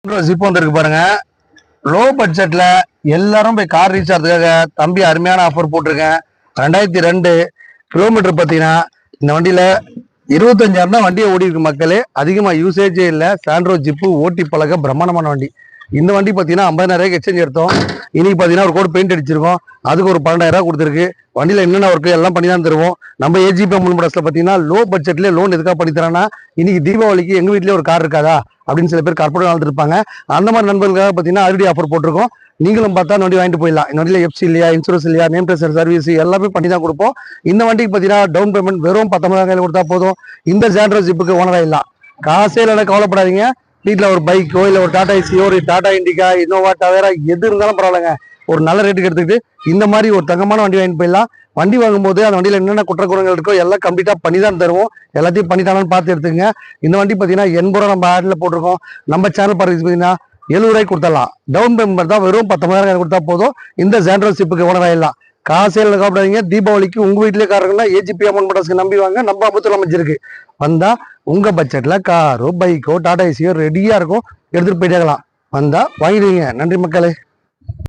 Zip வந்திருக்கு பாருங்க. Low பட்ஜெட்ல எல்லாரும் போய் கார் ரீச் ஆகிறதுக்காக தம்பி அருமையான ஆஃபர் போட்டிருக்கேன். 2002 கிலோமீட்டர் பார்த்தீங்கன்னா இந்த வண்டியில 25,000 தான் வண்டியை ஓடி இருக்கு மக்களே. அதிகமாக யூசேஜே இல்லை. சாண்ட்ரோ ஜிப்பு ஓட்டி பழக பிரம்மாண்டமான வண்டி. இந்த வண்டி பார்த்தீங்கன்னா 50,000 எக்ஸ்சேஞ்ச் எடுத்தோம். இன்னைக்கு பார்த்தீங்கன்னா ஒரு கோட் பெயிண்ட் அடிச்சிருக்கோம். அதுக்கு ஒரு 12,000 கொடுத்துருக்கு. வண்டியில் என்னென்ன ஒர்க்கு எல்லாம் பண்ணி தான் தருவோம். நம்ம ஏஜிபி முன்படத்தில் பார்த்தீங்கன்னா லோ பட்ஜெட்லேயே லோன் எதுக்காக பண்ணி தரேன்னா, இன்னைக்கு தீபாவளிக்கு எங்கள் வீட்லேயே ஒரு கார் இருக்காதா அப்படின்னு சில பேர் கார்பரேட் வாழ்ந்துருப்பாங்க. அந்த மாதிரி நண்பர்களுக்காக பார்த்தீங்கன்னா ஆல்ரெடி ஆஃபர் போட்டிருக்கோம். நீங்களும் பார்த்தா இந்த வண்டி வாங்கிட்டு போயிடலாம். இந்த வண்டியில் எஃப்சி இல்லையா, இன்சூரன்ஸ் இல்லையா, நேம் டெஸ்டர் சர்வீஸ் எல்லாமே பண்ணி தான் கொடுப்போம். இந்த வண்டிக்கு பார்த்தீங்கன்னா டவுன் பேமெண்ட் வெறும் 19,000 கொடுத்தா போதும். இந்த சாண்ட்ரோ ஜிப்புக்கு ஓனர் ஆகிடலாம். காசே இல்லைன்னா கவலைப்படாதீங்க. வீட்டில் ஒரு பைக்கோ இல்லை ஒரு டாடா ஏசியோ ஒரு டாடா இண்டிகா இனோவா டவேரா எது இருந்தாலும் பரவாயில்லைங்க. ஒரு நல்ல ரேட்டுக்கு எடுத்துக்கிட்டு இந்த மாதிரி ஒரு தங்கமான வண்டி வாங்கிட்டு போயிடலாம். வண்டி வாங்கும்போது அந்த வண்டியில் என்னென்ன குற்றக்குறங்கள் இருக்கோ எல்லாம் கம்ப்ளீட்டாக பண்ணி தான் தருவோம். எல்லாத்தையும் பண்ணிட்டானு பார்த்து எடுத்துங்க. இந்த வண்டி பார்த்தீங்கன்னா 80 ரூபா நம்ம ஆடில் போட்டிருக்கோம். நம்ம சேனல் பார்த்து பார்த்தீங்கன்னா 70 ரூபாய்க்கு கொடுத்துடலாம். டவுன் பேமெண்ட் தான் வெறும் 19,000 கொடுத்தா போதும். இந்த சாண்ட்ரோ ஜிப்புக்கு ஓனர் ஆகிடலாம். காசேல கவலைப்படாதீங்க. தீபாவளிக்கு உங்க வீட்டிலே காரங்கன்னா ஏஜிபி அமௌண்ட் படஸ்க்கு நம்பி வாங்க. நம்ம அபுத்தூர் அமைச்சிருக்கு வந்தா உங்க பட்ஜெட்ல காரோ பைக்கோ டாடா ஏசியோ ரெடியா இருக்கும். எடுத்துட்டு போயிட்டே வந்தா வாங்கிடுவீங்க. நன்றி மக்களே.